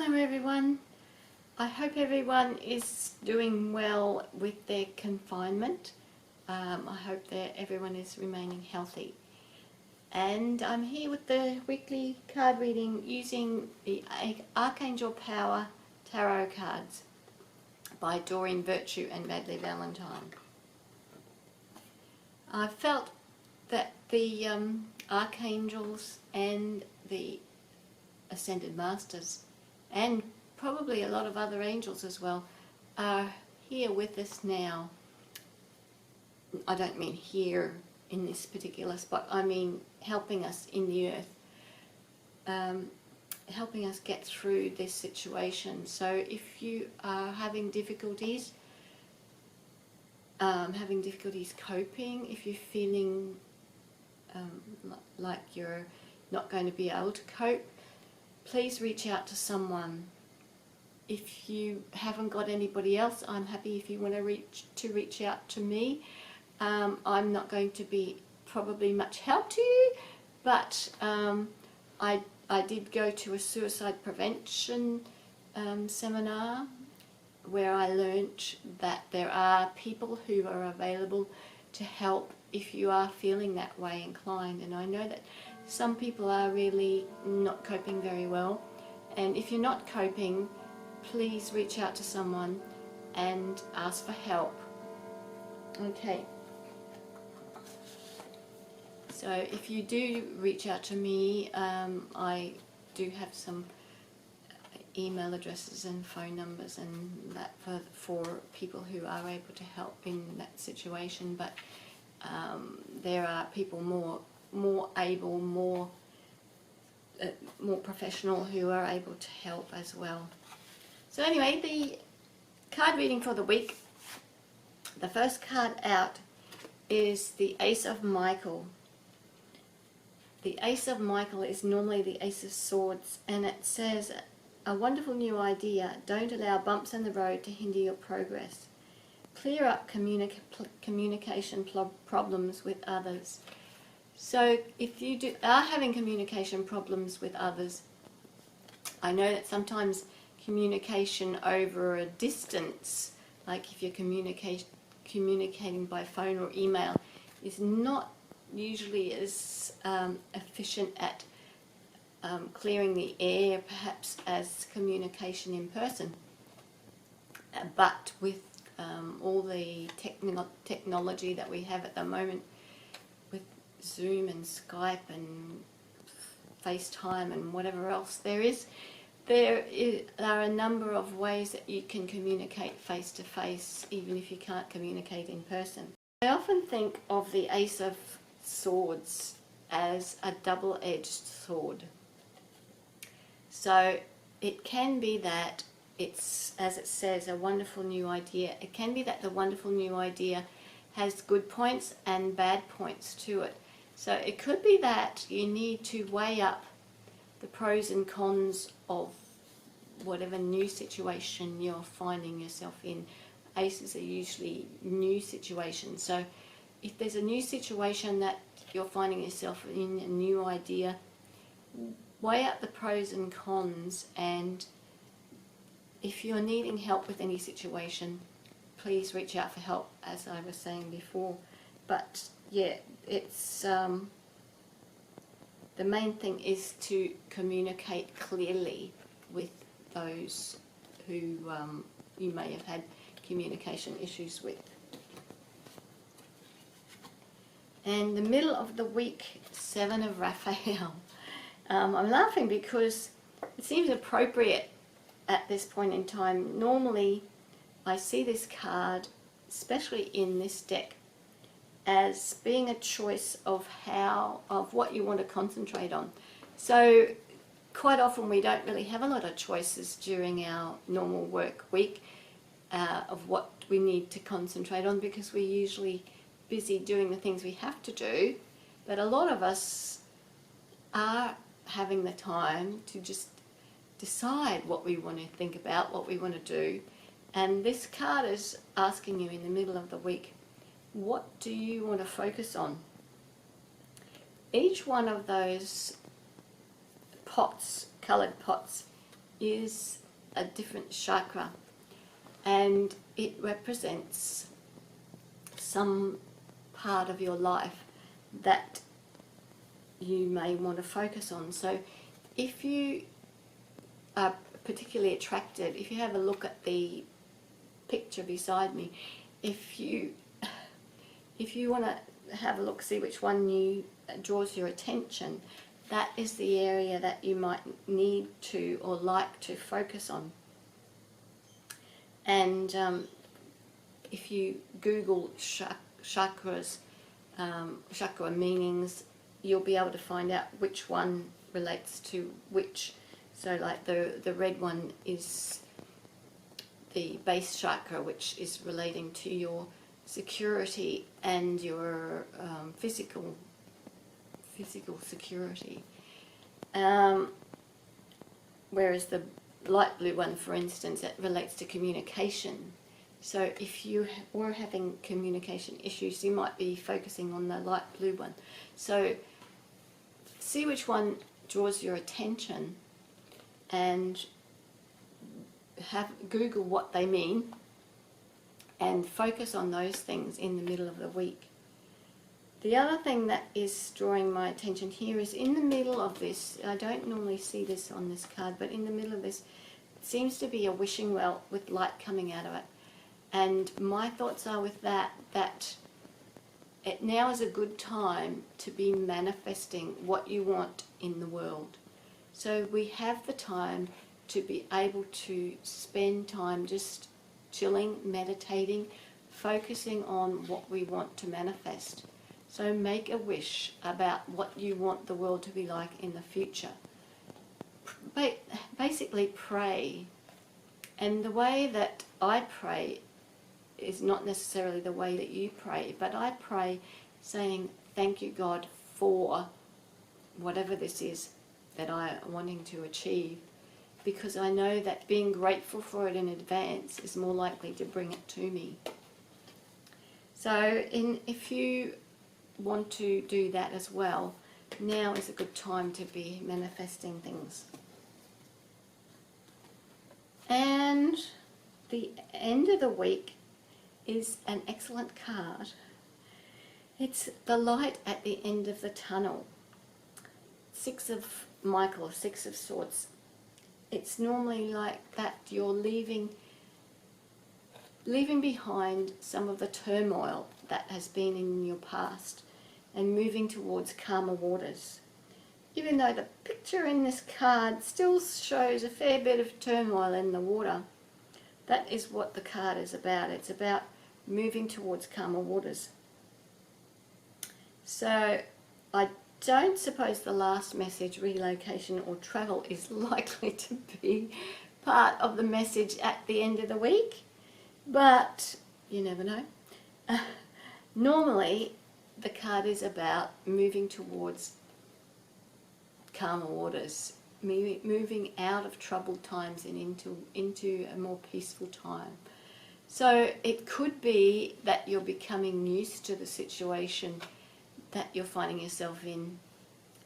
Hello everyone. I hope everyone is doing well with their confinement. I hope that everyone is remaining healthy. And I'm here with the weekly card reading using the Archangel Power Tarot cards by Doreen and Radleigh Valentine. I felt that the Archangels and the Ascended Masters, and probably a lot of other angels as well, are here with us now. I don't mean here in this particular spot, I mean helping us in the earth, helping us get through this situation. So if you are having difficulties coping, if you're feeling like you're not going to be able to cope, please reach out to someone. If you haven't got anybody else, I'm happy if you want to reach out to me. I'm not going to be probably much help to you, but I did go to a suicide prevention seminar where I learnt that there are people who are available to help if you are feeling that way inclined. And I know that some people are really not coping very well, and if you're not coping, please reach out to someone and ask for help. Okay, so if you do reach out to me, I do have some email addresses and phone numbers and that for people who are able to help in that situation, but there are people more able, more professional who are able to help as well. So anyway, the card reading for the week, the first card out is the Ace of Michael. The Ace of Michael is normally the Ace of Swords, and it says, a wonderful new idea. Don't allow bumps in the road to hinder your progress. Clear up communication problems with others. So if you are having communication problems with others, I know that sometimes communication over a distance, like if you're communicating by phone or email, is not usually as efficient at clearing the air perhaps as communication in person. But with all the technology that we have at the moment, with Zoom and Skype and FaceTime and whatever else there are a number of ways that you can communicate face to face, even if you can't communicate in person. I often think of the Ace of Swords as a double-edged sword. So it can be that it's, as it says, a wonderful new idea. It can be that the wonderful new idea has good points and bad points to it. So it could be that you need to weigh up the pros and cons of whatever new situation you're finding yourself in. Aces are usually new situations. So if there's a new situation that you're finding yourself in, a new idea, weigh up the pros and cons, and if you're needing help with any situation, please reach out for help, as I was saying before. But yeah, it's the main thing is to communicate clearly with those who you may have had communication issues with. And the middle of the week, Seven of Raphael. I'm laughing because it seems appropriate at this point in time. Normally I see this card, especially in this deck, as being a choice of what you want to concentrate on. So quite often we don't really have a lot of choices during our normal work week of what we need to concentrate on, because we're usually busy doing the things we have to do. But a lot of us are having the time to just decide what we want to think about, what we want to do. And this card is asking you in the middle of the week, what do you want to focus on? Each one of those pots, coloured pots, is a different chakra, and it represents some part of your life that you may want to focus on. So if you are particularly attracted, if you have a look at the picture beside me, if you want to have a look, see which one draws your attention, that is the area that you might need to or like to focus on. And if you Google chakras, chakra meanings, you'll be able to find out which one relates to which. So like the red one is the base chakra, which is relating to your security and your physical security. Whereas the light blue one, for instance, that relates to communication. So if you were having communication issues, you might be focusing on the light blue one. So see which one draws your attention and Google what they mean and focus on those things in the middle of the week. The other thing that is drawing my attention here is in the middle of this, I don't normally see this on this card, but in the middle of this seems to be a wishing well with light coming out of it. And my thoughts are with that now is a good time to be manifesting what you want in the world. So we have the time to be able to spend time just chilling, meditating, focusing on what we want to manifest. So make a wish about what you want the world to be like in the future. Basically pray. And the way that I pray is not necessarily the way that you pray, but I pray saying, thank you, God, for whatever this is that I'm wanting to achieve, because I know that being grateful for it in advance is more likely to bring it to me. So if you want to do that as well, now is a good time to be manifesting things. And the end of the week is an excellent card. It's the light at the end of the tunnel. Six of Michael, Six of Swords. It's normally like that you're leaving behind some of the turmoil that has been in your past and moving towards calmer waters. Even though the picture in this card still shows a fair bit of turmoil in the water, that is what the card is about. It's about moving towards calmer waters. So I don't suppose the last message, relocation or travel, is likely to be part of the message at the end of the week, but you never know. Normally the card is about moving towards calmer waters, moving out of troubled times and into a more peaceful time. So it could be that you're becoming used to the situation that you're finding yourself in,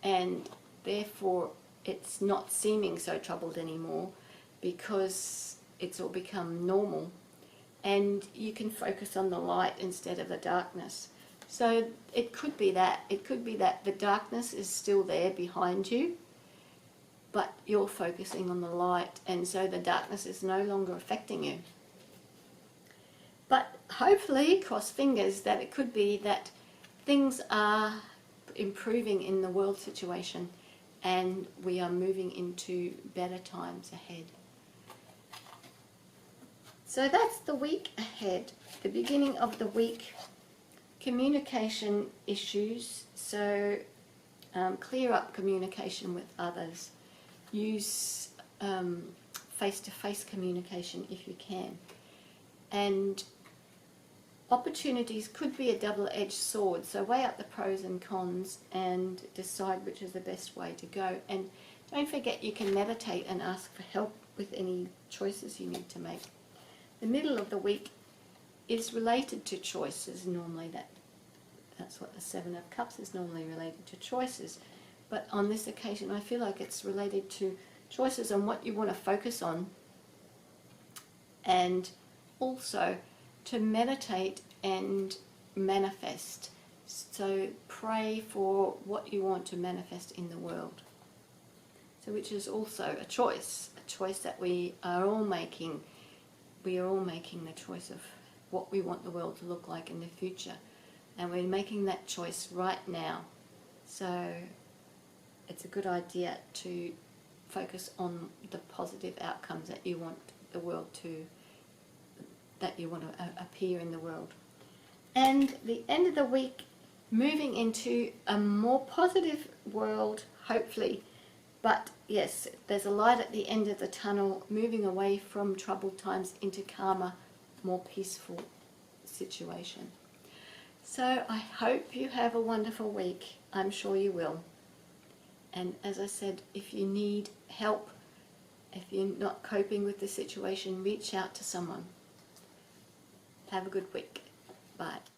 and therefore it's not seeming so troubled anymore because it's all become normal, and you can focus on the light instead of the darkness. So it could be that the darkness is still there behind you, but you're focusing on the light, and so the darkness is no longer affecting you. But hopefully, cross fingers, that it could be that things are improving in the world situation and we are moving into better times ahead. So that's the week ahead. The beginning of the week, communication issues. So clear up communication with others. Use face-to-face communication if you can. And opportunities could be a double-edged sword, so weigh up the pros and cons and decide which is the best way to go. And don't forget, you can meditate and ask for help with any choices you need to make. The middle of the week is related to choices. Normally that's what the Seven of Cups is normally related to, choices. But on this occasion I feel like it's related to choices on what you want to focus on, and also to meditate and manifest. So pray for what you want to manifest in the world. So which is also a choice that we are all making. We are all making the choice of what we want the world to look like in the future. And we're making that choice right now. So it's a good idea to focus on the positive outcomes that you want the world to, that you want to appear in the world. And the end of the week, moving into a more positive world, hopefully. But yes, there's a light at the end of the tunnel, moving away from troubled times into calmer, more peaceful situation. So I hope you have a wonderful week. I'm sure you will. And as I said, if you need help, if you're not coping with the situation, reach out to someone. Have a good week. Bye.